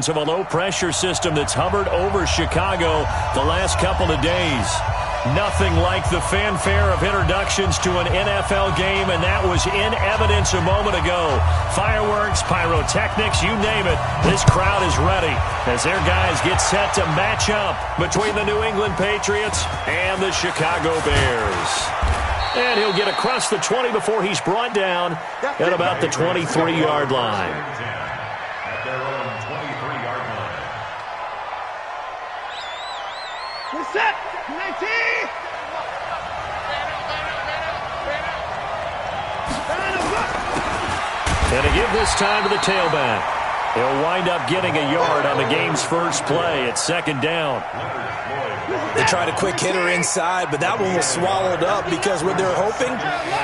because of a low-pressure system that's hovered over Chicago the last couple of days. Nothing like the fanfare of introductions to an NFL game, and that was in evidence a moment ago. Fireworks, pyrotechnics, you name it. This crowd is ready as their guys get set to match up between the New England Patriots and the Chicago Bears. And he'll get across the 20 before he's brought down at about the 23-yard line. At their own 23-yard line. We're set. 19. And to give this time to the tailback. He'll wind up getting a yard on the game's first play at second down. They tried a quick hitter inside, but that one was swallowed up because what they're hoping,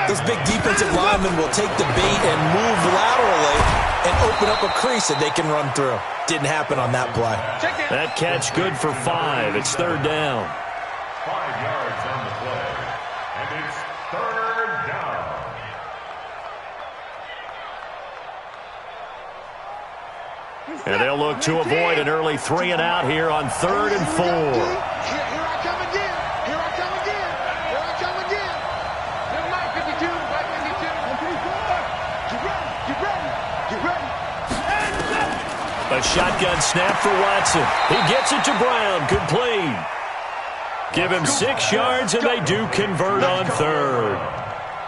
those big defensive linemen will take the bait and move laterally and open up a crease that they can run through. Didn't happen on that play. That catch good for 5. It's third down. 5 yards on the play. And it's third down. And they'll look to avoid an early 3-and-out here on 3rd and 4. Here I come again. Here I come again. Here I come again. Never mind, 52. Right 52. 54. Get ready. Get ready. Get ready. A shotgun snap for Watson. He gets it to Brown. Complete. Give him 6 yards, and they do convert on 3rd.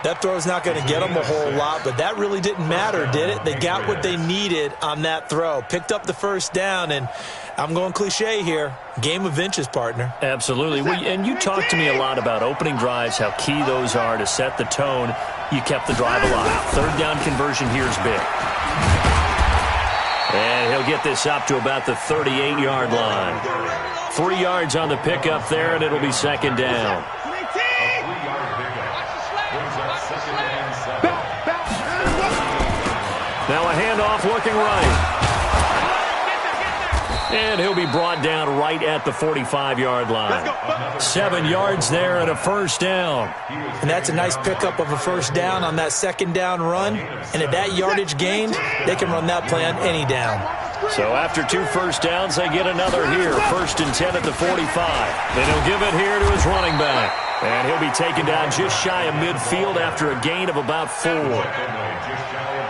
That throw's not going to get them a whole lot, but that really didn't matter, did it? They got what they needed on that throw. Picked up the first down, and I'm going cliche here. Game of inches, partner. Absolutely. And you talked to me a lot about opening drives, how key those are to set the tone. You kept the drive alive. Third down conversion here is big. And he'll get this up to about the 38-yard line. 3 yards on the pickup there, and it'll be second down. Now a handoff looking right. And he'll be brought down right at the 45-yard line. 7 yards there and a first down. And that's a nice pickup of a first down on that second down run. And at that yardage gain, they can run that play on any down. So after 2 first downs, they get another here. 1st and 10 at the 45. Then he'll give it here to his running back. And he'll be taken down just shy of midfield after a gain of about 4.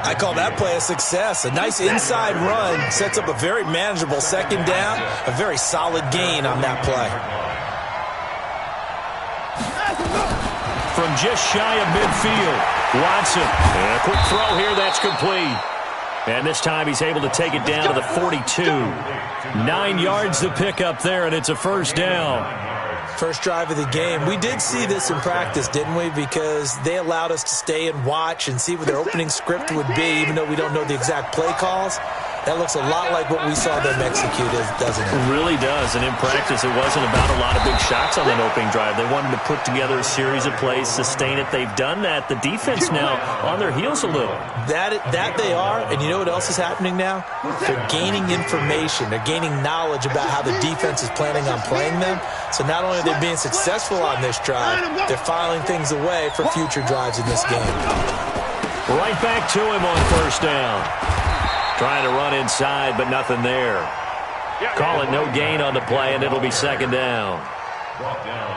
I call that play a success. A nice inside run sets up a very manageable second down. A very solid gain on that play. From just shy of midfield, Watson. And a quick throw here, that's complete. And this time he's able to take it down to the 42. 9 yards to pick up there, and it's a first down. First drive of the game. We did see this in practice, didn't we? Because they allowed us to stay and watch and see what their opening script would be, even though we don't know the exact play calls. That looks a lot like what we saw them execute, doesn't it? It really does. And in practice, it wasn't about a lot of big shots on that opening drive. They wanted to put together a series of plays, sustain it. They've done that. The defense now on their heels a little. That they are. And you know what else is happening now? They're gaining information. They're gaining knowledge about how the defense is planning on playing them. So not only are they being successful on this drive, they're filing things away for future drives in this game. Right back to him on first down. Trying to run inside, but nothing there. Call it no gain on the play, and it'll be second down.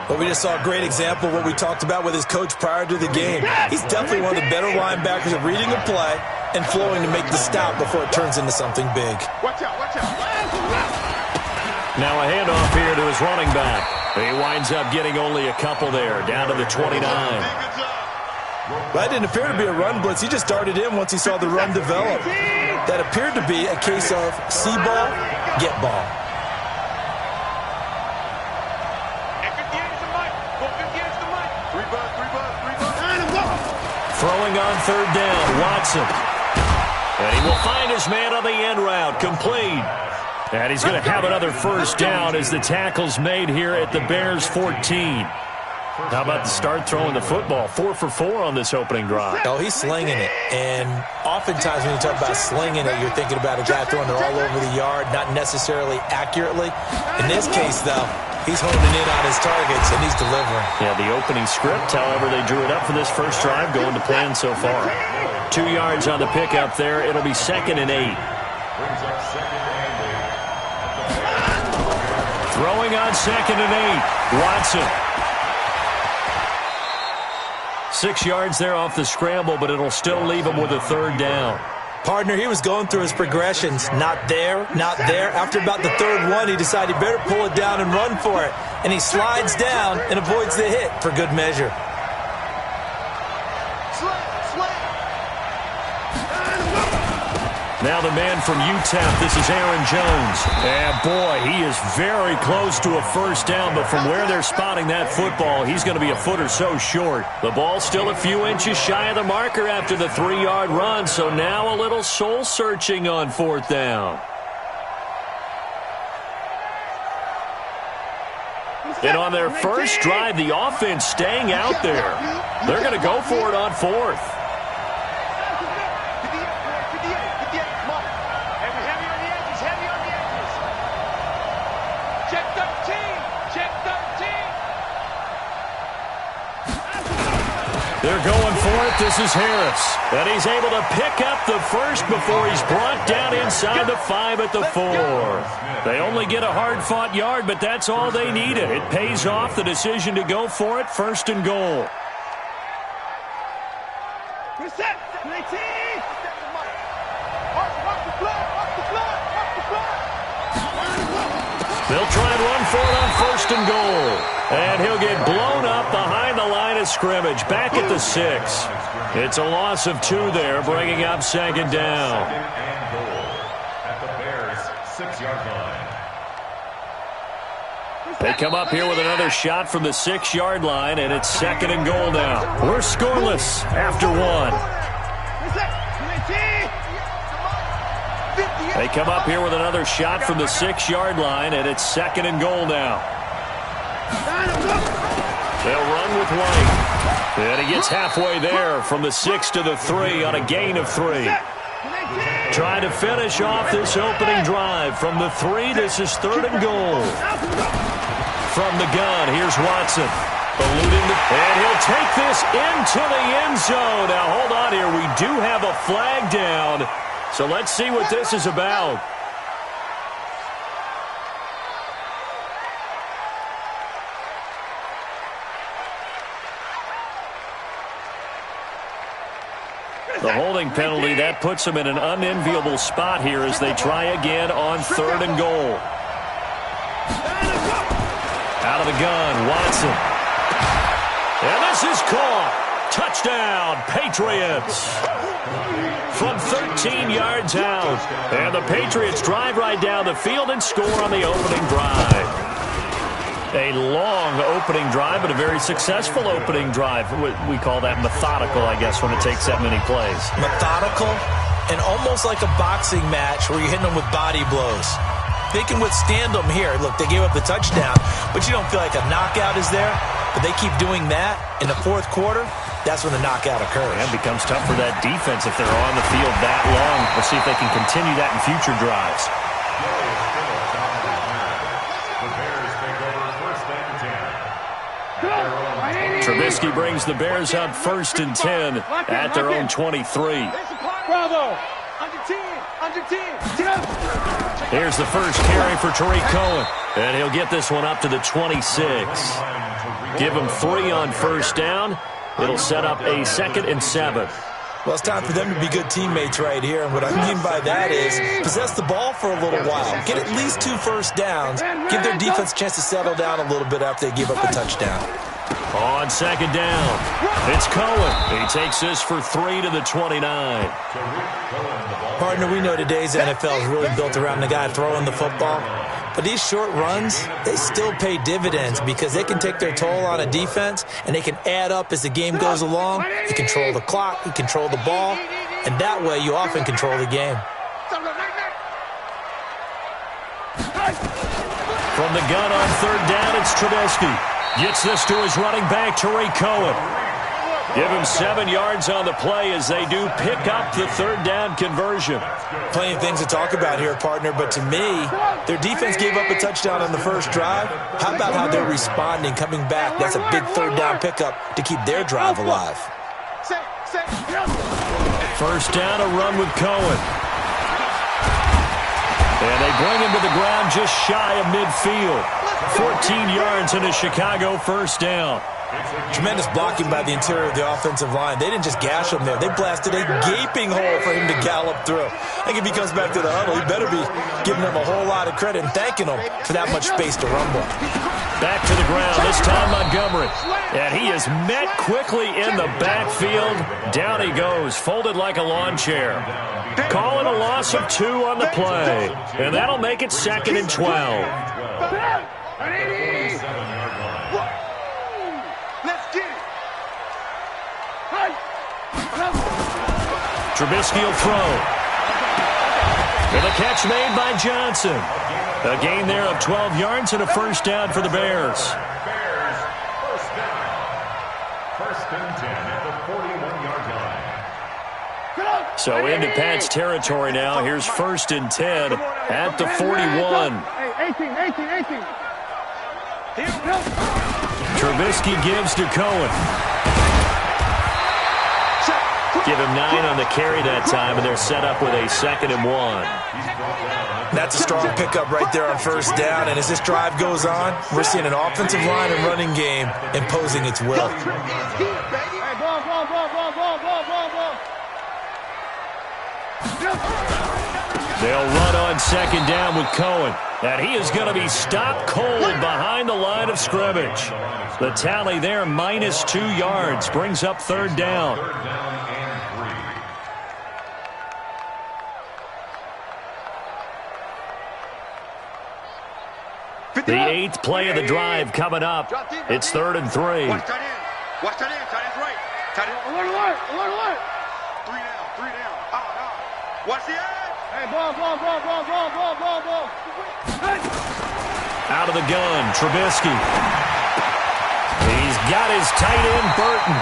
But we just saw a great example of what we talked about with his coach prior to the game. He's definitely one of the better linebackers at reading a play and flowing to make the stop before it turns into something big. Watch out, watch out. Now a handoff here to his running back. He winds up getting only a couple there, down to the 29. That didn't appear to be a run blitz. He just darted in once he saw the run develop. That appeared to be a case of see ball, get ball. Throwing on third down, Watson. And he will find his man on the end route, complete. And he's going to have another first down as the tackle's made here at the Bears 14. How about the start throwing the football? 4 for 4 on this opening drive. Oh, he's slinging it. And oftentimes when you talk about slinging it, you're thinking about a guy throwing it all over the yard, not necessarily accurately. In this case, though, he's honing in on his targets, and he's delivering. Yeah, the opening script, however, they drew it up for this first drive, going to plan so far. 2 yards on the pickup there. It'll be 2nd and 8. Brings up 2nd and 8. Throwing on 2nd and 8. Watson. 6 yards there off the scramble, but it'll still leave him with a 3rd down. Partner, he was going through his progressions. Not there, not there. After about the 3rd one, he decided he better pull it down and run for it. And he slides down and avoids the hit for good measure. Now the man from UTEP, this is Aaron Jones. And boy, he is very close to a 1st down, but from where they're spotting that football, he's going to be a foot or so short. The ball's still a few inches shy of the marker after the 3-yard run, so now a little soul-searching on 4th down. And on their first drive, the offense staying out there. They're going to go for it on 4th. They're going for it. This is Harris. And he's able to pick up the 1st before he's brought down inside the 5 at the 4. They only get a hard-fought yard, but that's all they needed. It pays off the decision to go for it, 1st and goal. They'll try and run for it on 1st and goal. And he'll get blown up behind the line of scrimmage, back at the 6. It's a loss of 2 there, bringing up 2nd down. And goal at the Bears' 6-yard line. They come up here with another shot from the 6-yard line, and it's 2nd and goal now. We're scoreless after 1. They come up here with another shot from the 6-yard line, and it's 2nd and goal now. They'll run with White. And he gets halfway there from the 6 to the 3 on a gain of 3. Trying to finish off this opening drive. From the 3, this is 3rd and goal. From the gun, here's Watson. And he'll take this into the end zone. Now, hold on here. We do have a flag down. So let's see what this is about. The holding penalty, that puts them in an unenviable spot here as they try again on 3rd and goal. Out of the gun, Watson. And this is caught. Touchdown, Patriots. From 13 yards out. And the Patriots drive right down the field and score on the opening drive. A long opening drive, but a very successful opening drive. We call that methodical, I guess, when it takes that many plays. Methodical and almost like a boxing match where you're hitting them with body blows. They can withstand them here. Look, they gave up the touchdown, but you don't feel like a knockout is there. But they keep doing that in the 4th quarter. That's when the knockout occurs. And it becomes tough for that defense if they're on the field that long. We'll see if they can continue that in future drives. Trubisky brings the Bears up 1st and 10 at their own 23. Bravo! Under 10! Here's the first carry for Tariq Cohen. And he'll get this one up to the 26. Give him 3 on 1st down. It'll set up a 2nd and 7. Well, it's time for them to be good teammates right here. And what I mean by that is possess the ball for a little while. Get at least 2 first downs. Give their defense a chance to settle down a little bit after they give up the touchdown. On 2nd down, it's Cohen. He takes this for 3 to the 29. Partner, we know today's NFL is really built around the guy throwing the football. But these short runs, they still pay dividends because they can take their toll on a defense and they can add up as the game goes along. You control the clock, you control the ball, and that way you often control the game. From the gun on 3rd down, it's Trubisky. Gets this to his running back, Tariq Cohen. Give him 7 yards on the play as they do pick up the 3rd down conversion. Plenty of things to talk about here, partner, but to me, their defense gave up a touchdown on the first drive. How about how they're responding, coming back? That's a big 3rd down pickup to keep their drive alive. 1st down, a run with Cohen. And they bring him to the ground just shy of midfield. 14 yards and a Chicago first down. Tremendous blocking by the interior of the offensive line. They didn't just gash him there. They blasted a gaping hole for him to gallop through. I think if he comes back to the huddle, he better be giving them a whole lot of credit and thanking them for that much space to rumble. Back to the ground, this time Montgomery. And he is met quickly in the backfield. Down he goes, folded like a lawn chair. Calling a loss of 2 on the play. And that'll make it 2nd and 12. Trubisky will throw. And the catch made by Johnson. A gain there of 12 yards and a first down for the Bears. Bears, first down. First and 10 at the 41-yard line. So into Pat's territory now. Here's 1st and 10 at the 41. 18. Trubisky gives to Cohen. Give him 9 on the carry that time, and they're set up with a 2nd and 1. That's a strong pickup right there on first down, and as this drive goes on, we're seeing an offensive line and running game imposing its will. They'll run on 2nd down with Cohen, and he is going to be stopped cold behind the line of scrimmage. The tally there, -2 yards, brings up 3rd down. The 8th play of the drive coming up. It's 3rd and 3. Watch tight end. Watch tight end. Tight end's right. Tight end. Alert. 3 down. Out. Watch the end. Hey, ball. Out of the gun, Trubisky. He's got his tight end, Burton.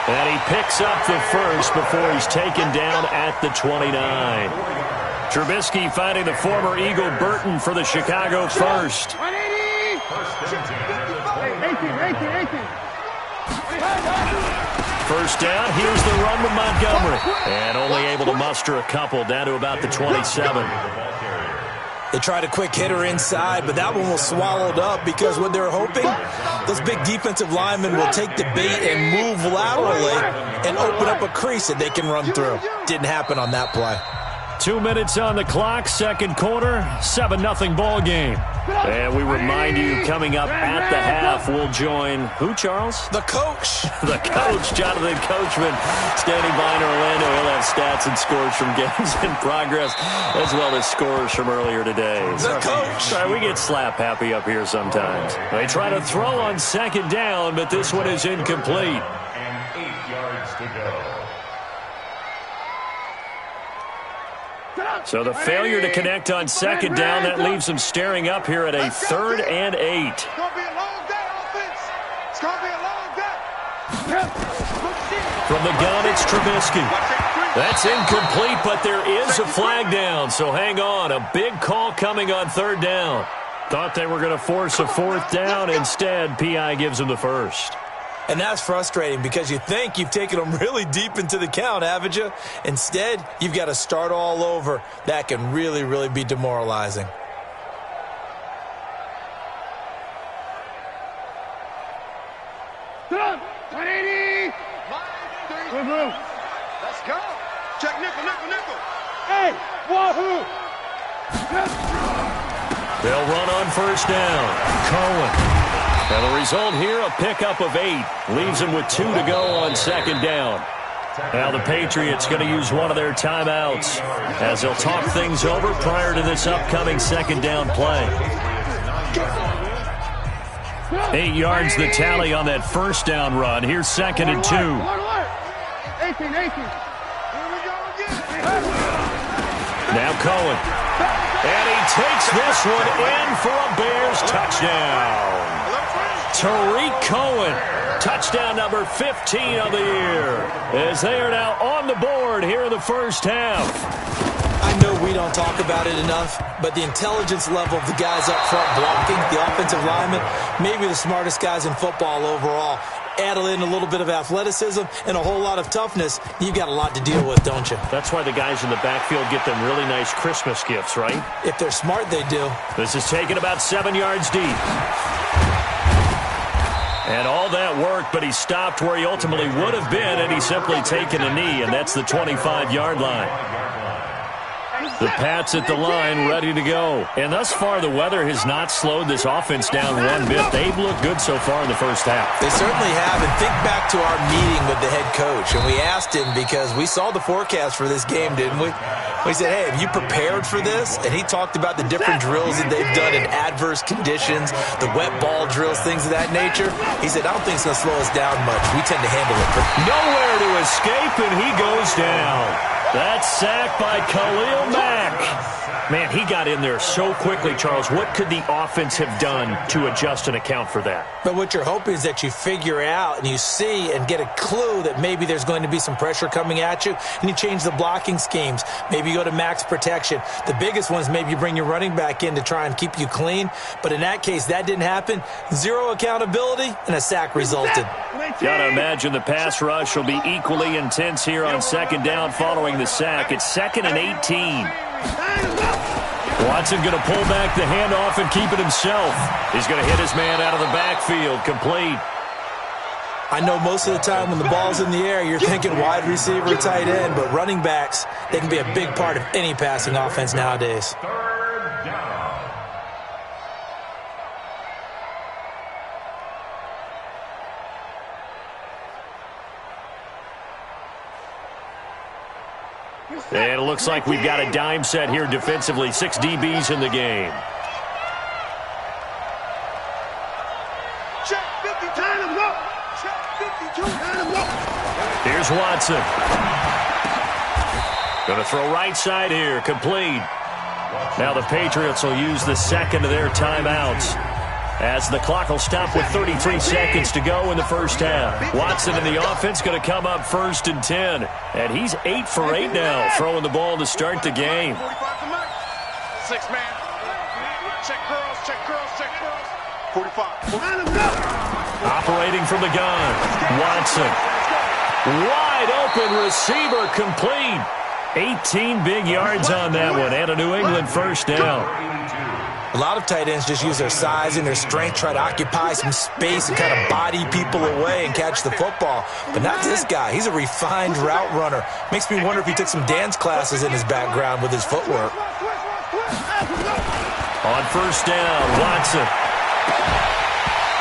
And he picks up the first before he's taken down at the 29. Trubisky finding the former Eagle Burton for the Chicago first. 180. 18. First down, here's the run with Montgomery. And only able to muster a couple down to about the 27. They tried a quick hitter inside, but that one was swallowed up because what they're hoping, those big defensive linemen will take the bait and move laterally and open up a crease that they can run through. Didn't happen on that play. 2 minutes on the clock, second quarter, 7-0 ball game. And we remind you, coming up at the half, we'll join who, Charles? The coach. The coach, Jonathan Coachman, standing by in Orlando. He'll have stats and scores from games in progress, as well as scores from earlier today. The coach. Sorry, we get slap happy up here sometimes. They try to throw on 2nd down, but this one is incomplete. And 8 yards to go. So the failure to connect on 2nd down, that leaves them staring up here at a 3rd and 8. It's going to be a long day, offense. It's going to be a long day. From the gun, it's Trubisky. That's incomplete, but there is a flag down, so hang on. A big call coming on 3rd down. Thought they were going to force a 4th down. Instead, P.I. gives them the first. And that's frustrating because you think you've taken them really deep into the count, haven't you? Instead, you've got to start all over. That can really, really be demoralizing. Done. 180. Let's go. Check nickel. Hey, wahoo. They'll run on first down. Cohen. And the result here, a pickup of 8. Leaves them with 2 to go on 2nd down. Now the Patriots going to use one of their timeouts as they'll talk things over prior to this upcoming 2nd down play. 8 yards the tally on that first down run. Here's 2nd and 2. 18. Now Cohen. And he takes this one in for a Bears touchdown. Tariq Cohen, touchdown number 15 of the year, as they are now on the board here in the first half. I know we don't talk about it enough, but the intelligence level of the guys up front blocking, the offensive linemen, maybe the smartest guys in football overall. add in a little bit of athleticism and a whole lot of toughness, you've got a lot to deal with, don't you? That's why the guys in the backfield get them really nice Christmas gifts, right? If they're smart, they do. This is taken about 7 yards deep. And all that worked, but he stopped where he ultimately would have been had he simply taken a knee, and that's the 25-yard line. The Pats at the line, ready to go. And thus far, the weather has not slowed this offense down one bit. They've looked good so far in the first half. They certainly have. And think back to our meeting with the head coach. And we asked him, because we saw the forecast for this game, didn't we? We said, hey, have you prepared for this? And he talked about the different drills that they've done in adverse conditions, the wet ball drills, things of that nature. He said, I don't think it's going to slow us down much. We tend to handle it. Nowhere to escape, and he goes down. That's sacked by Khalil Mack. Man, he got in there so quickly, Charles. What could the offense have done to adjust and account for that? But what you're hoping is that you figure out and you see and get a clue that maybe there's going to be some pressure coming at you, and you change the blocking schemes. Maybe you go to max protection. The biggest one is maybe you bring your running back in to try and keep you clean. But in that case, that didn't happen. Zero accountability, and a sack resulted. Gotta imagine the pass rush will be equally intense here on second down following the sack. It's 2nd and 18. Watson going to pull back the handoff and keep it himself. He's going to hit his man out of the backfield, complete. I know most of the time when the ball's in the air, you're thinking wide receiver, tight end, but running backs, they can be a big part of any passing offense nowadays. Third down. And it looks like we've got a dime set here defensively. 6 DBs in the game. Check 50, turn him up. Check 52, turn him up. Here's Watson. Going to throw right side here, complete. Now the Patriots will use the second of their timeouts, as the clock will stop with 33 seconds to go in the first half. Watson in the offense going to come up 1st and 10. And he's 8 for 8 now, throwing the ball to start the game. 6 man. Check girls, check girls, check girls. 45. Operating from the gun. Watson. Wide open receiver, complete. 18 big yards on that one, and a New England first down. A lot of tight ends just use their size and their strength, try to occupy some space and kind of body people away and catch the football. But not this guy. He's a refined route runner. Makes me wonder if he took some dance classes in his background with his footwork. On first down, Watson.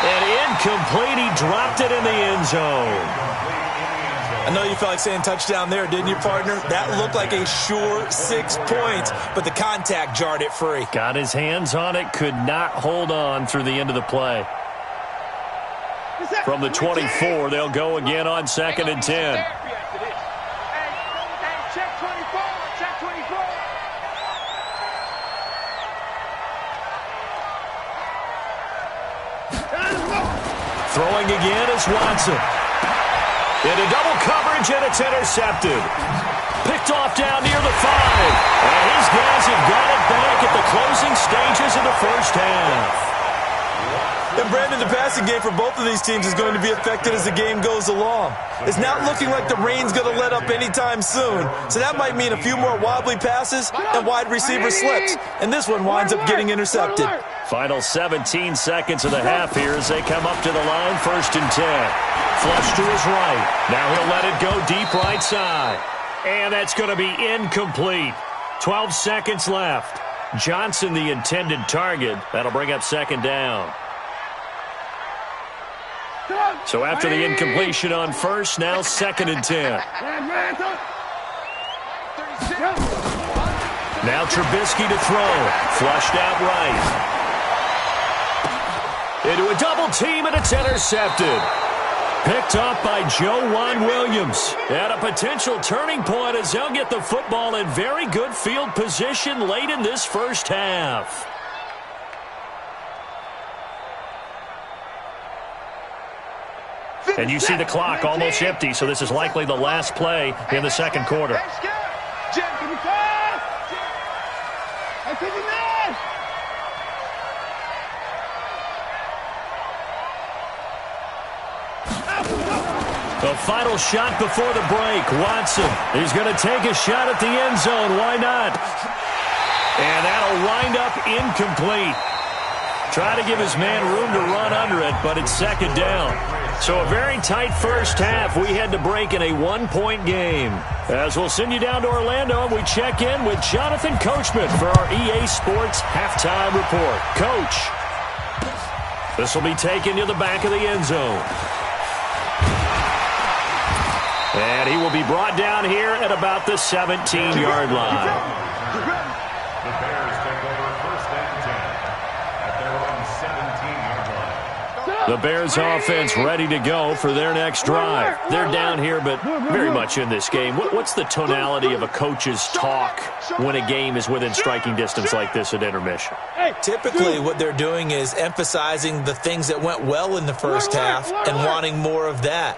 And incomplete. He dropped it in the end zone. I know you felt like saying touchdown there, didn't you, partner? That looked like a sure 6 points, but the contact jarred it free. Got his hands on it, could not hold on through the end of the play. From the 24, they'll go again on 2nd and 10. Check 24, check 24. Throwing again is Watson. Into double coverage, and it's intercepted. Picked off down near the 5. And his guys have got it back at the closing stages of the first half. And Brandon, the passing game for both of these teams is going to be affected as the game goes along. It's not looking like the rain's going to let up anytime soon, so that might mean a few more wobbly passes and wide receiver slips. And this one winds up getting intercepted. Final 17 seconds of the half here as they come up to the line, 1st and 10. Flush to his right. Now he'll let it go deep right side. And that's going to be incomplete. 12 seconds left. Johnson the intended target. That'll bring up 2nd down. So after the incompletion on first, now 2nd and 10. Now Trubisky to throw. Flushed out right. Into a double team, and it's intercepted. Picked off by Joejuan Williams. At a potential turning point as they'll get the football in very good field position late in this first half. And you see the clock almost empty, so this is likely the last play in the second quarter. The final shot before the break. Watson, he's going to take a shot at the end zone. Why not? And that'll wind up incomplete. Try to give his man room to run under it, but it's second down. So a very tight first half. We had to break in a one-point game. As we'll send you down to Orlando, and we check in with Jonathan Coachman for our EA Sports Halftime Report. Coach, this will be taken to the back of the end zone. And he will be brought down here at about the 17-yard line. The Bears take over first and 10 at their own 17-yard line. The Bears offense ready to go for their next drive. They're down here, but very much in this game. What's the tonality of a coach's talk when a game is within striking distance like this at intermission? Typically, what they're doing is emphasizing the things that went well in the first half and wanting more of that.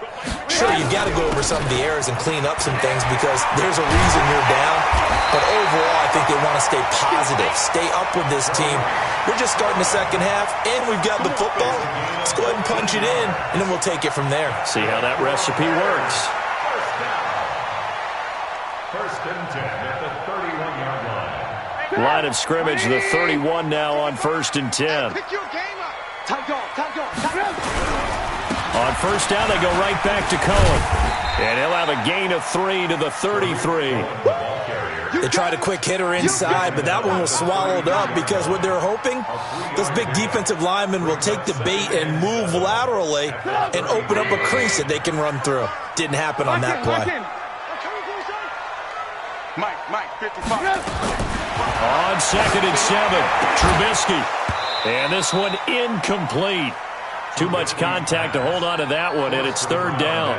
Sure, you've got to go over some of the errors and clean up some things because there's a reason you're down. But overall, I think they want to stay positive, stay up with this team. We're just starting the second half, and we've got the football. Let's go ahead and punch it in, and then we'll take it from there. See how that recipe works. First and 10 at the 31-yard line. Line of scrimmage, the 31 now on first and 10. Pick your game up. Time go. On first down, they go right back to Cohen. And he'll have a gain of 3 to the 33. They tried a quick hitter inside, but that one was swallowed up because what they're hoping, those big defensive linemen will take the bait and move laterally and open up a crease that they can run through. Didn't happen on that play. Mike, 55. On second and 7, Trubisky. And this one incomplete. Too much contact to hold on to that one, and it's third down.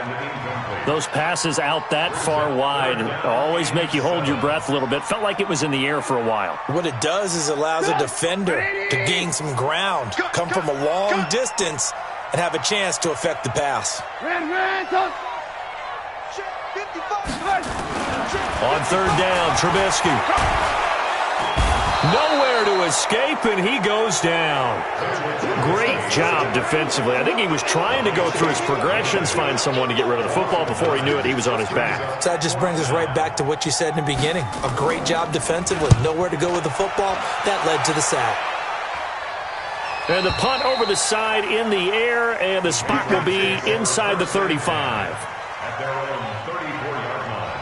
Those passes out that far wide always make you hold your breath a little bit. Felt like it was in the air for a while. What it does is allows a defender to gain some ground, come from a long distance, and have a chance to affect the pass. On third down, Trubisky. Nowhere to escape, and he goes down. Great job defensively. I think he was trying to go through his progressions, find someone to get rid of the football. Before he knew it, he was on his back. So that just brings us right back to what you said in the beginning. A great job defensively. Nowhere to go with the football. That led to the sack. And the punt over the side in the air, and the spot will be inside the 35. At their own 34-yard line.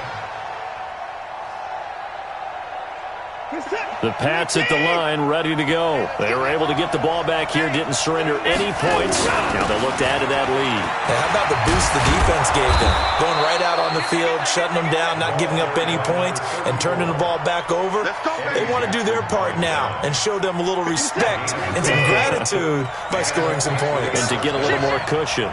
The Pats at the line, ready to go. They were able to get the ball back here, didn't surrender any points. Now they'll look to add to that lead. Hey, how about the boost the defense gave them? Going right out on the field, shutting them down, not giving up any points, and turning the ball back over. They want to do their part now and show them a little respect and some gratitude by scoring some points. And to get a little more cushion.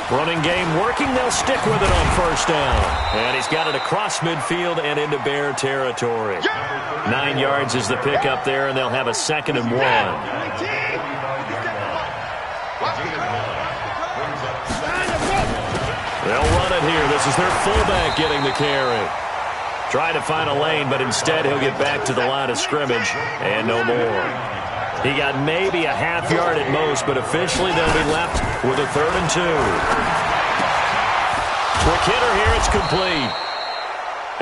Running game working. They'll stick with it on first down. And he's got it across midfield and into Bear territory. 9 yards is the pickup there, and they'll have a 2nd and 1. They'll run it here. This is their fullback getting the carry. Try to find a lane, but instead he'll get back to the line of scrimmage and no more. He got maybe a half yard at most, but officially they'll be left with a 3rd and 2. Quick hitter here, it's complete.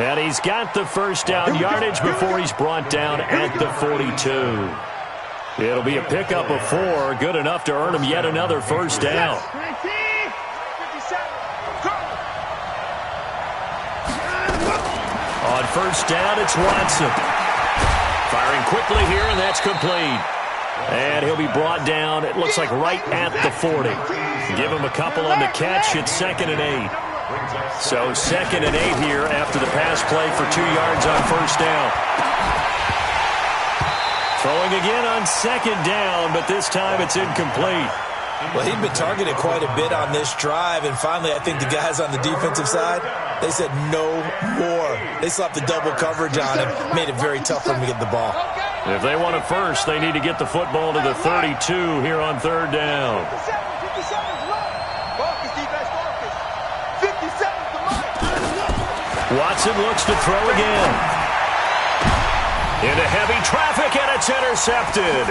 And he's got the first down yardage before he's brought down at the 42. It'll be a pickup of 4, good enough to earn him yet another first down. On first down, it's Watson. Firing quickly here, and that's complete. And he'll be brought down, it looks like right at the 40. Give him a couple on the catch. It's 2nd and 8. So 2nd and 8 here after the pass play for 2 yards on first down. Throwing again on 2nd down, but this time it's incomplete. Well, he'd been targeted quite a bit on this drive, and finally I think the guys on the defensive side, they said no more. They slapped the double coverage on him, made it very tough for him to get the ball. If they want it first, they need to get the football to the 32 here on 3rd down. Watson looks to throw again. Into heavy traffic, and it's intercepted.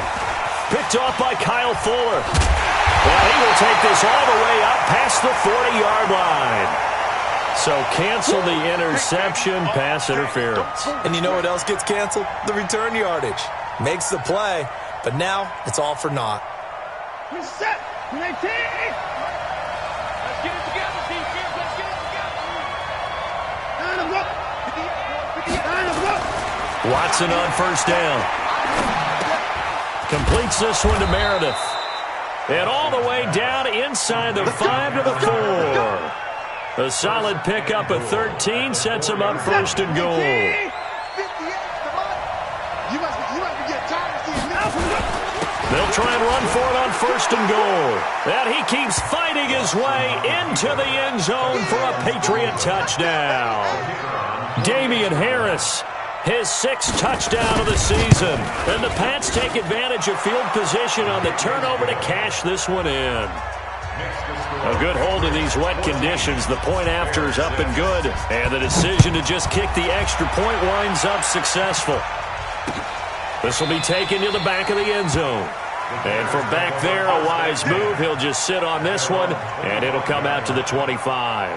Picked off by Kyle Fuller. And he will take this all the way up past the 40-yard line. So cancel the interception, pass interference. And you know what else gets canceled? The return yardage. Makes the play, but now it's all for naught. Set. Let's get it together, defense. Let's get it together. Watson on first down. Completes this one to Meredith. And all the way down inside the 5 to the 4. A solid pickup of 13 sets him up first and goal. They'll try and run for it on first and goal. And he keeps fighting his way into the end zone for a Patriot touchdown. Damian Harris, his 6th touchdown of the season. And the Pats take advantage of field position on the turnover to cash this one in. A good hold in these wet conditions. The point after is up and good. And the decision to just kick the extra point winds up successful. This will be taken to the back of the end zone. And from back there, a wise move. He'll just sit on this one, and it'll come out to the 25.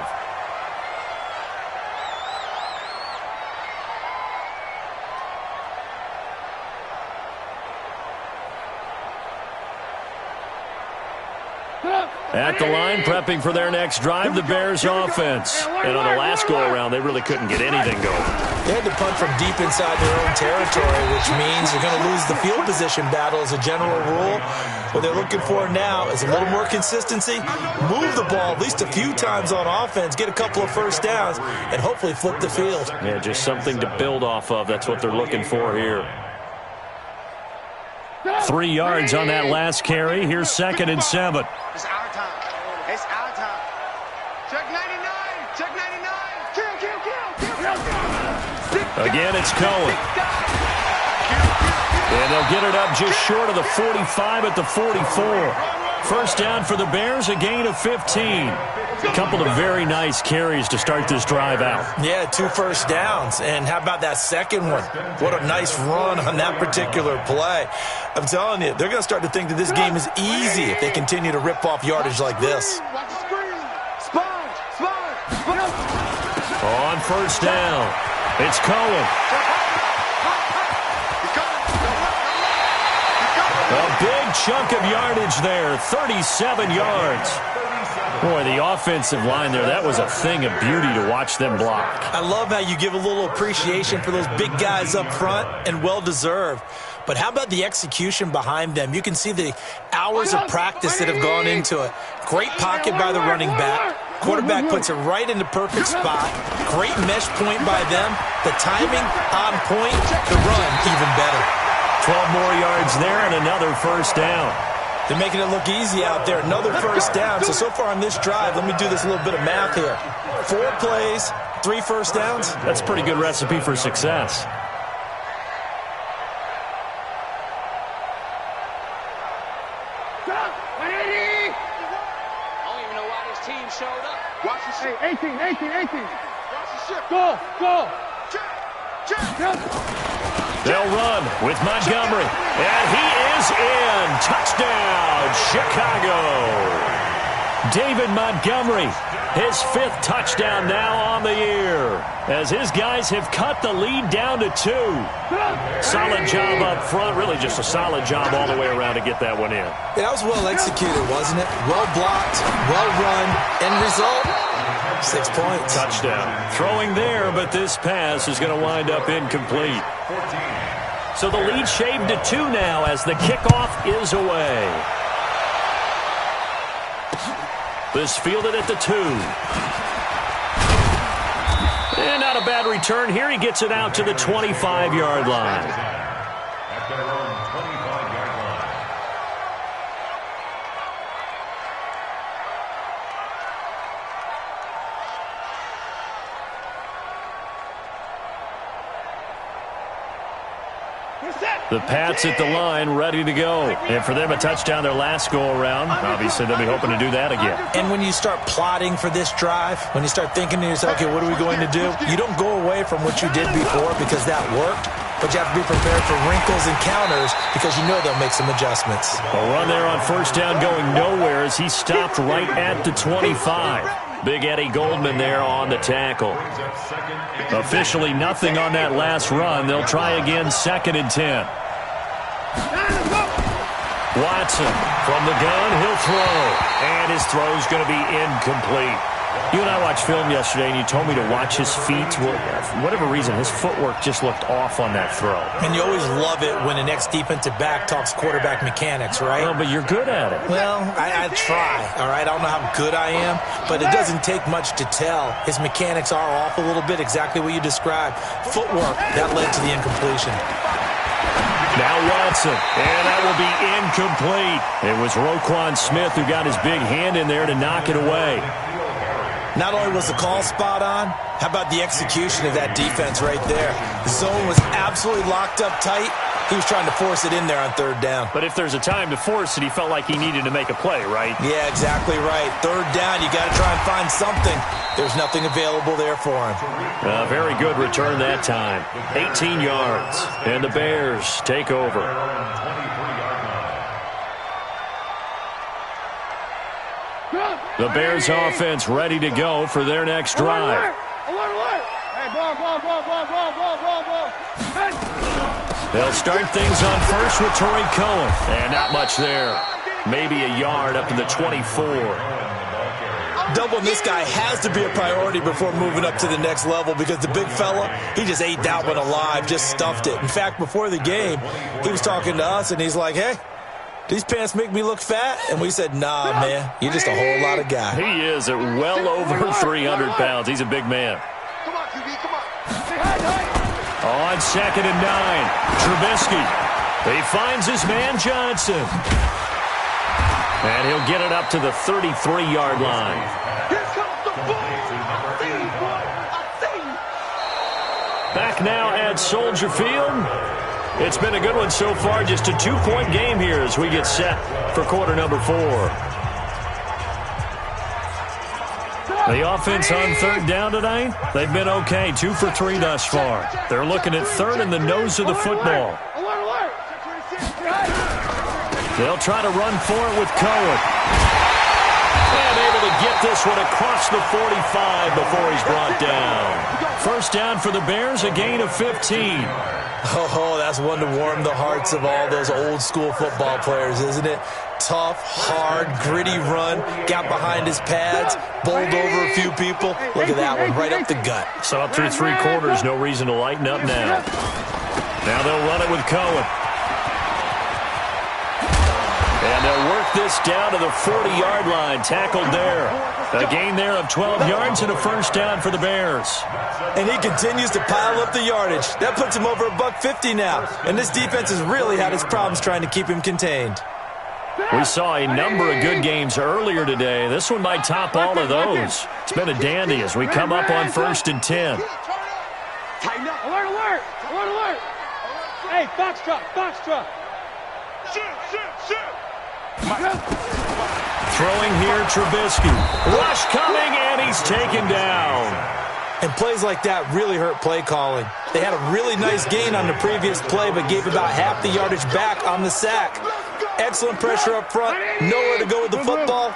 At the line, prepping for their next drive, the Bears offense. And on the last go-around, they really couldn't get anything going. They had to punt from deep inside their own territory, which means they're going to lose the field position battle as a general rule. What they're looking for now is a little more consistency, move the ball at least a few times on offense, get a couple of first downs, and hopefully flip the field. Yeah, just something to build off of. That's what they're looking for here. 3 yards on that last carry. Here's 2nd and 7. It's our time. It's our time. Check 99. Check 99. Kill. Again, it's Cohen. And they'll get it up just short of the 45 at the 44. First down for the Bears, a gain of 15. A couple of very nice carries to start this drive out. Yeah, 2 first downs. And how about that second one? What a nice run on that particular play. I'm telling you, they're going to start to think that this game is easy if they continue to rip off yardage like this. On first down, it's Cohen. A big chunk of yardage there, 37 yards. Boy, the offensive line there, that was a thing of beauty to watch them block. I love how you give a little appreciation for those big guys up front, and well-deserved. But how about the execution behind them? You can see the hours of practice that have gone into it. Great pocket by the running back. Quarterback puts it right in the perfect spot. Great mesh point by them. The timing on point. The run even better. 12 more yards there and another first down. They're making it look easy out there. Another first down. So far on this drive, let me do this little bit of math here. 4 plays, 3 first downs. That's a pretty good recipe for success. Watch the ship. 18. Watch the ship. Go. Check. They'll run with Montgomery. And he is in. Touchdown, Chicago. David Montgomery, his 5th touchdown now on the year, as his guys have cut the lead down to 2. Solid job up front. Really just a solid job all the way around to get that one in. That was well executed, wasn't it? Well blocked, well run. End result, 6 points. Touchdown. Throwing there, but this pass is going to wind up incomplete. So the lead shaved to 2 now as the kickoff is away. This fielded at the 2. And not a bad return here. He gets it out to the 25-yard line. At their own 25-yard line. The Pats at the line, ready to go. And for them, a touchdown their last go-around. Obviously, they'll be hoping to do that again. And when you start plotting for this drive, when you start thinking to yourself, okay, what are we going to do? You don't go away from what you did before because that worked. but you have to be prepared for wrinkles and counters because you know they'll make some adjustments. A run there on first down going nowhere as he stopped right at the 25. Big Eddie Goldman there on the tackle. Officially nothing on that last run. They'll try again 2nd and 10. Watson from the gun, he'll throw. And his throw's going to be incomplete. You and I watched film yesterday, and you told me to watch his feet. Well, for whatever reason, his footwork just looked off on that throw. And you always love it when an ex-defensive back talks quarterback mechanics, right? Well, but you're good at it. Well, I try, all right? I don't know how good I am, but it doesn't take much to tell. His mechanics are off a little bit, exactly what you described. Footwork, that led to the incompletion. Now Watson, and that will be incomplete. It was Roquan Smith who got his big hand in there to knock it away. Not only was the call spot on, how about the execution of that defense right there? The zone was absolutely locked up tight. He was trying to force it in there on 3rd down. But if there's a time to force it, he felt like he needed to make a play, right? Yeah, exactly right. 3rd down, you got to try and find something. There's nothing available there for him. Very good return that time. 18 yards, and the Bears take over. The Bears offense ready to go for their next drive. They'll start things on first with Torrey Cohen. And not much there. Maybe a yard up to the 24. Doubling this guy has to be a priority before moving up to the next level because the big fella, he just ate that one alive, just stuffed it. In fact, before the game, he was talking to us, and he's like, hey, these pants make me look fat? And we said, nah, man, you're just a whole lot of guy. He is at well over 300 pounds. He's a big man. Come on, QB, come on. On 2nd and 9, Trubisky. He finds his man Johnson. And he'll get it up to the 33-yard line. Here comes the ball. I see you, boy. I see you. Back now at Soldier Field. It's been a good one so far. Just a 2-point game here as we get set for quarter number 4. The offense on 3rd down tonight, they've been okay. 2 for 3 thus far. They're looking at 3rd in the nose of the football. They'll try to run for it with Cohen. And able to get this one across the 45 before he's brought down. First down for the Bears, a gain of 15. Oh, that's one to warm the hearts of all those old-school football players, isn't it? Tough, hard, gritty run, got behind his pads, bowled over a few people. Look at that one, right up the gut. So up through 3 quarters, no reason to lighten up now. Now they'll run it with Cohen. And they'll work this down to the 40-yard line, tackled there. A gain there of 12 yards and a first down for the Bears. And he continues to pile up the yardage. That puts him over $150 now. And this defense has really had its problems trying to keep him contained. We saw a number of good games earlier today. This one might top all of those. It's been a dandy as we come up on 1st and 10. Tighten up. Alert, alert! Alert, alert! Hey, box truck, box truck! Shoot! Throwing here, Trubisky. Rush coming, and he's taken down. And plays like that really hurt play calling. They had a really nice gain on the previous play, but gave about half the yardage back on the sack. Excellent pressure up front. Nowhere to go with the football.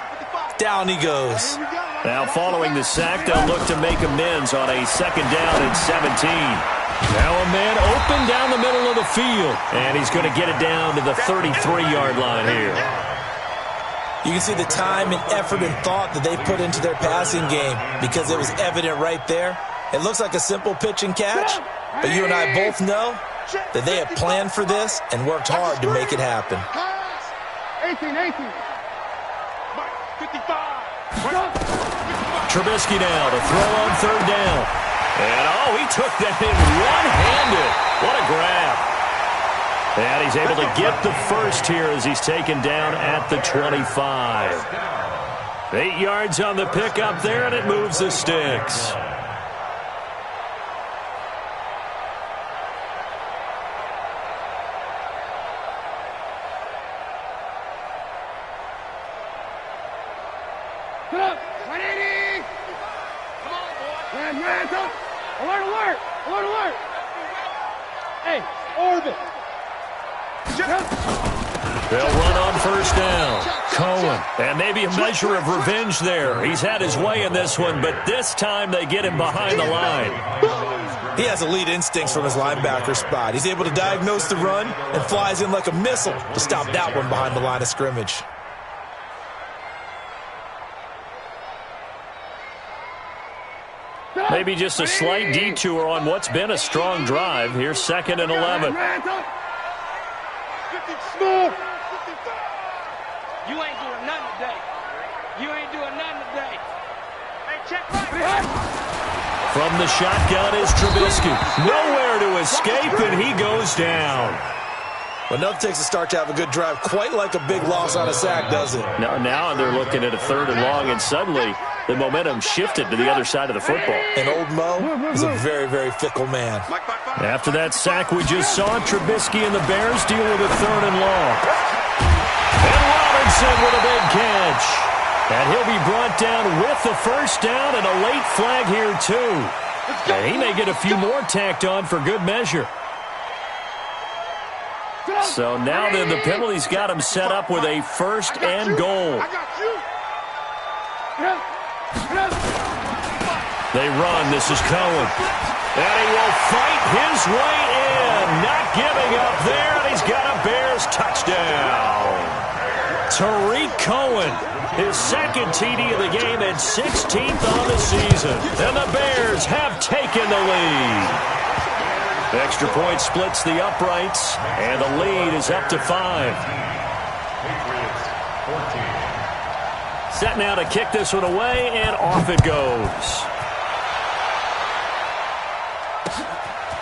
Down he goes. Now following the sack, they'll look to make amends on a 2nd down and 17. Now a man open down the middle of the field. And he's going to get it down to the 33-yard line here. You can see the time and effort and thought that they put into their passing game because it was evident right there. It looks like a simple pitch and catch, but you and I both know that they have planned for this and worked hard to make it happen. 18. 55. Trubisky now to throw on 3rd down. And, he took that in one-handed. What a grab. And he's able to get the first here as he's taken down at the 25. 8 yards on the pickup there, and it moves the sticks. Put up! 180! Come on, boy! Red, up! Alert, alert! Alert, alert! Hey! Orbit. They'll run on first down. Cohen. And maybe a measure of revenge there. He's had his way in this one, but this time they get him behind the line. He has elite instincts from his linebacker spot. He's able to diagnose the run and flies in like a missile to stop that one behind the line of scrimmage. Maybe just a slight detour on what's been a strong drive. Here's 2nd and 11. Smooth. You ain't doing nothing today. You ain't doing nothing today. Hey, check right. From the shotgun is Trubisky. Nowhere to escape, and he goes down. But enough takes a start to have a good drive, quite like a big loss on a sack, doesn't it? Now they're looking at a 3rd and long, and suddenly the momentum shifted to the other side of the football. And old Mo is a very, very fickle man. After that sack we just saw, Trubisky and the Bears deal with a 3rd and long. And Robinson with a big catch. And he'll be brought down with the first down and a late flag here, too. And he may get a few more tacked on for good measure. So now then the penalty's got him set up with a 1st and goal. They run. This is Cohen. And he will fight his way in. Not giving up there, and he's got a Bears touchdown. Tariq Cohen, his 2nd TD of the game and 16th on the season. And the Bears have taken the lead. The extra point splits the uprights, and the lead is up to 5. Patriots 14. Set now to kick this one away, and off it goes.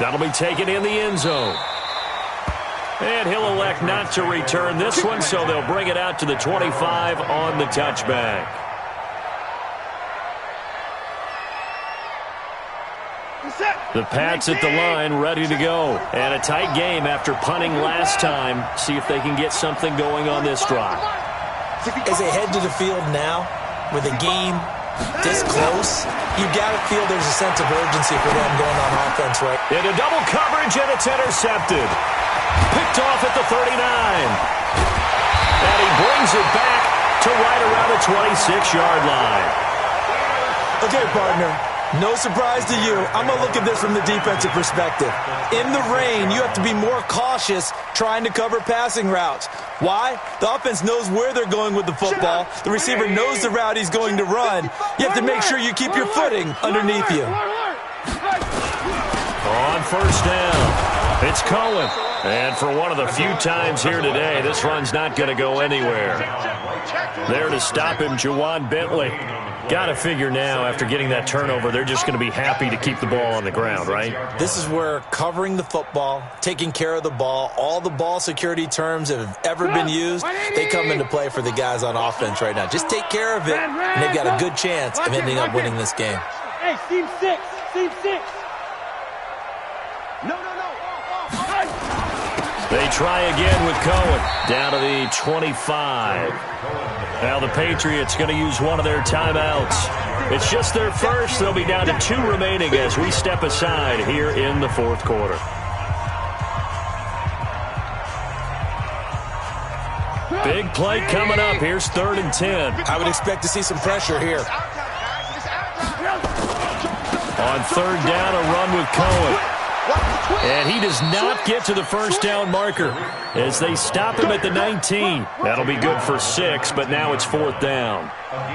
That'll be taken in the end zone. And he'll elect not to return this one, so they'll bring it out to the 25 on the touchback. The Pats at the line, ready to go. And a tight game after punting last time. See if they can get something going on this drive. As they head to the field now, with a game this close, you got to feel there's a sense of urgency for them going on offense, right? Into double coverage, and it's intercepted. Picked off at the 39. And he brings it back to right around the 26-yard line. Okay, partner. No surprise to you. I'm going to look at this from the defensive perspective. In the rain, you have to be more cautious trying to cover passing routes. Why? The offense knows where they're going with the football. The receiver knows the route he's going to run. You have to make sure you keep your footing underneath you. On first down, it's Cohen. And for one of the few times here today, this run's not going to go anywhere. There to stop him, Juwan Bentley. Got to figure now, after getting that turnover, they're just going to be happy to keep the ball on the ground, right? This is where covering the football, taking care of the ball, all the ball security terms that have ever been used, they come into play for the guys on offense right now. Just take care of it, and they've got a good chance of ending up winning this game. Hey, seam 6. Seam 6. No. They try again with Cohen. Down to the 25. Now the Patriots going to use one of their timeouts. It's just their first. They'll be down to 2 remaining as we step aside here in the 4th quarter. Big play coming up. Here's 3rd and 10. I would expect to see some pressure here. On 3rd down, a run with Cohen. And he does not get to the first down marker as they stop him at the 19. That'll be good for 6, but now it's 4th down.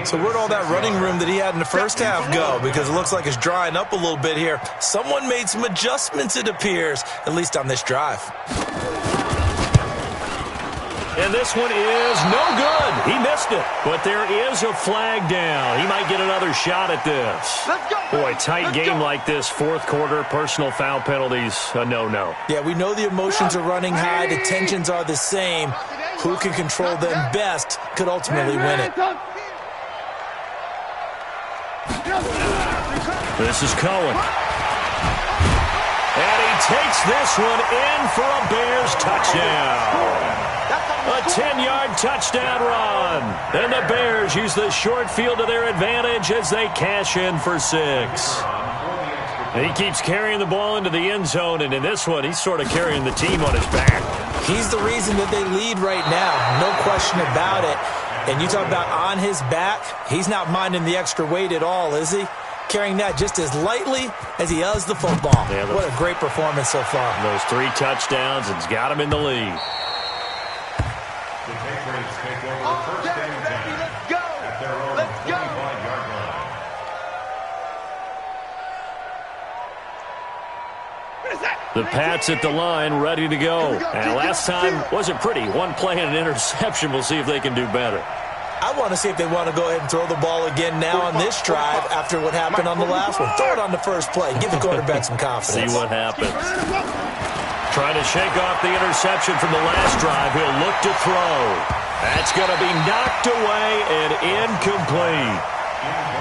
So where'd all that running room that he had in the first half go? Because it looks like it's drying up a little bit here. Someone made some adjustments, it appears, at least on this drive. And this one is no good. He missed it. But there is a flag down. He might get another shot at this. Boy, tight game like this, 4th quarter, personal foul penalties, a no-no. Yeah, we know the emotions are running high. The tensions are the same. Who can control them best could ultimately win it. This is Cohen. And he takes this one in for a Bears touchdown. A 10-yard touchdown run. And the Bears use the short field to their advantage as they cash in for 6. He keeps carrying the ball into the end zone, and in this one, he's sort of carrying the team on his back. He's the reason that they lead right now, no question about it. And you talk about on his back, he's not minding the extra weight at all, is he? Carrying that just as lightly as he does the football. Yeah, what a great performance so far. Those 3 touchdowns and he's got him in the lead. The Patriots take over first and 10 Let's go. at their own 25-yard line. The Pats at the line, ready to go. And last time wasn't pretty. One play and an interception. We'll see if they can do better. I want to see if they want to go ahead and throw the ball again now on this drive after what happened on the last one. Throw it on the first play. Give the quarterback some confidence. See what happens. Trying to shake off the interception from the last drive. He'll look to throw. That's going to be knocked away and incomplete.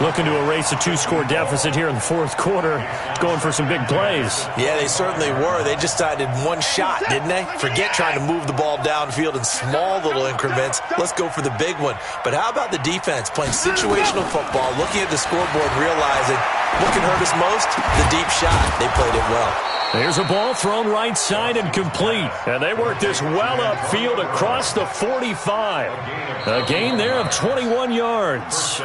Looking to erase a 2-score deficit here in the fourth quarter. Going for some big plays. Yeah, they certainly were. They just decided one shot, didn't they? Forget trying to move the ball downfield in small little increments. Let's go for the big one. But how about the defense playing situational football, looking at the scoreboard, realizing what can hurt us most? The deep shot. They played it well. There's a ball thrown right side and complete. And they work this well upfield across the 45. A gain there of 21 yards.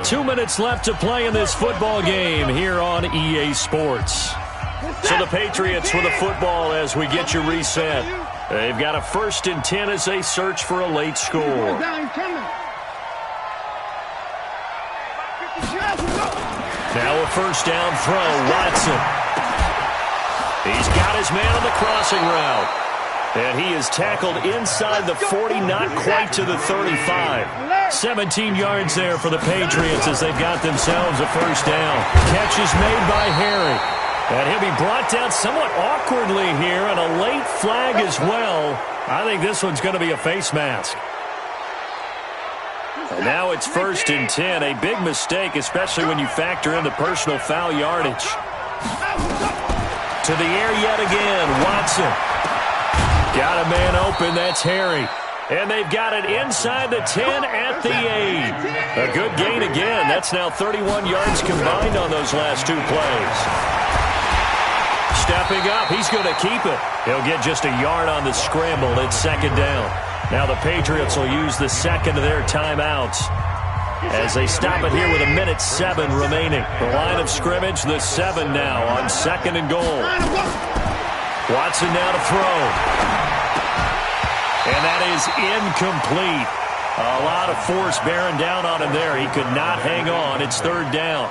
2 minutes left to play in this football game here on EA Sports. So the Patriots with the football as we get you reset. They've got a 1st and 10 as they search for a late score. Now a first down throw, Watson. He's got his man on the crossing route. And he is tackled inside the 40, not quite to the 35. 17 yards there for the Patriots as they've got themselves a first down. Catch is made by Harry. And he'll be brought down somewhat awkwardly here, and a late flag as well. I think this one's going to be a face mask. And now it's 1st and 10. A big mistake, especially when you factor in the personal foul yardage. To the air yet again, Watson. Got a man open, that's Harry. And they've got it inside the 10 at the 8. A good gain again. That's now 31 yards combined on those last 2 plays. Stepping up, he's going to keep it. He'll get just a yard on the scramble. It's 2nd down. Now the Patriots will use the second of their timeouts as they stop it here with 1:07 remaining. The line of scrimmage, the 7 now on 2nd and goal. Watson now to throw. And that is incomplete. A lot of force bearing down on him there. He could not hang on. It's 3rd down.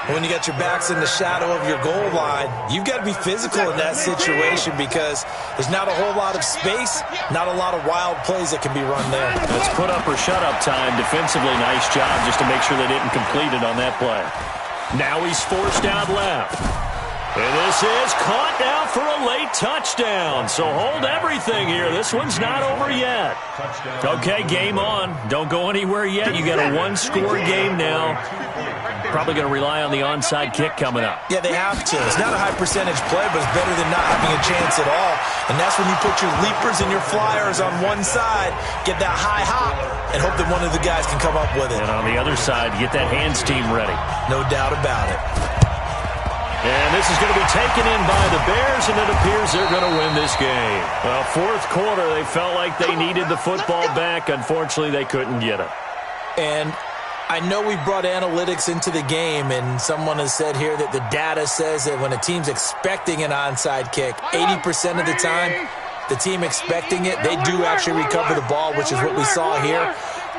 When you got your backs in the shadow of your goal line, you've got to be physical in that situation because there's not a whole lot of space, not a lot of wild plays that can be run there. Let's put up or shut up time. Defensively, nice job just to make sure they didn't complete it on that play. Now he's forced out left. And this is caught now for a late touchdown. So hold everything here. This one's not over yet. Okay, game on. Don't go anywhere yet. You got a 1-score game now. Probably going to rely on the onside kick coming up. Yeah, they have to. It's not a high percentage play, but it's better than not having a chance at all. And that's when you put your leapers and your flyers on one side, get that high hop, and hope that one of the guys can come up with it. And on the other side, get that hands team ready. No doubt about it. And this is going to be taken in by the Bears, and it appears they're going to win this game. Well, 4th quarter, they felt like they needed the football back. Unfortunately, they couldn't get it. And I know we brought analytics into the game, and someone has said here that the data says that when a team's expecting an onside kick, 80% of the time, the team expecting it, they do actually recover the ball, which is what we saw here.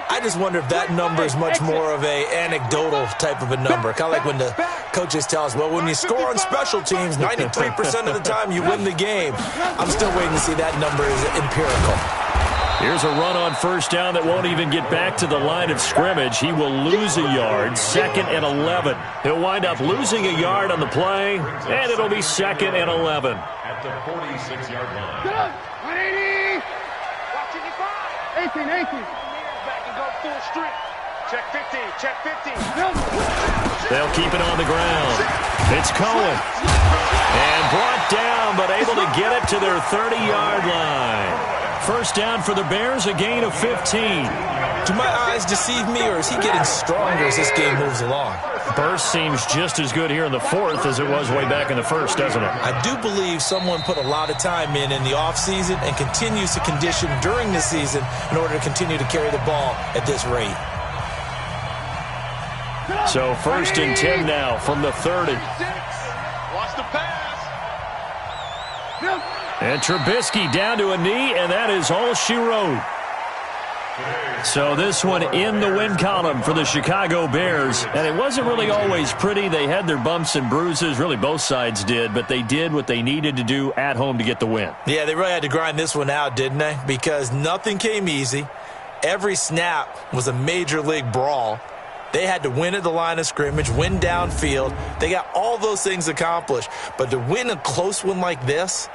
I just wonder if that number is much more of a anecdotal type of a number. Kind of like when the coaches tell us, well, when you score on special teams, 93% of the time you win the game. I'm still waiting to see that number is empirical. Here's a run on first down that won't even get back to the line of scrimmage. He will lose a yard, 2nd and 11. He'll wind up losing a yard on the play, and it'll be 2nd and 11. At the 46-yard line. Get up! 180! Watch 18. Back and go full strength. Check 50. Check 50. They'll keep it on the ground. It's Cohen. And brought down, but able to get it to their 30-yard line. First down for the Bears, a gain of 15. Do my eyes deceive me, or is he getting stronger as this game moves along? Burst seems just as good here in the fourth as it was way back in the first, doesn't it? I do believe someone put a lot of time in the offseason and continues to condition during the season in order to continue to carry the ball at this rate. So 1st and 10 now from the 30. Watch the pass. And Trubisky down to a knee, and that is all she wrote. So this one in the win column for the Chicago Bears. And it wasn't really always pretty. They had their bumps and bruises. Really, both sides did. But they did what they needed to do at home to get the win. Yeah, they really had to grind this one out, didn't they? Because nothing came easy. Every snap was a major league brawl. They had to win at the line of scrimmage, win downfield. They got all those things accomplished. But to win a close one like this,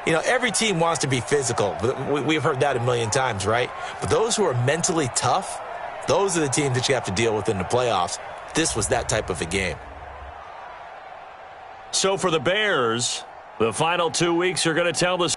you know, every team wants to be physical. We've heard that a million times, right? But those who are mentally tough, those are the teams that you have to deal with in the playoffs. This was that type of a game. So for the Bears, the final 2 weeks are going to tell the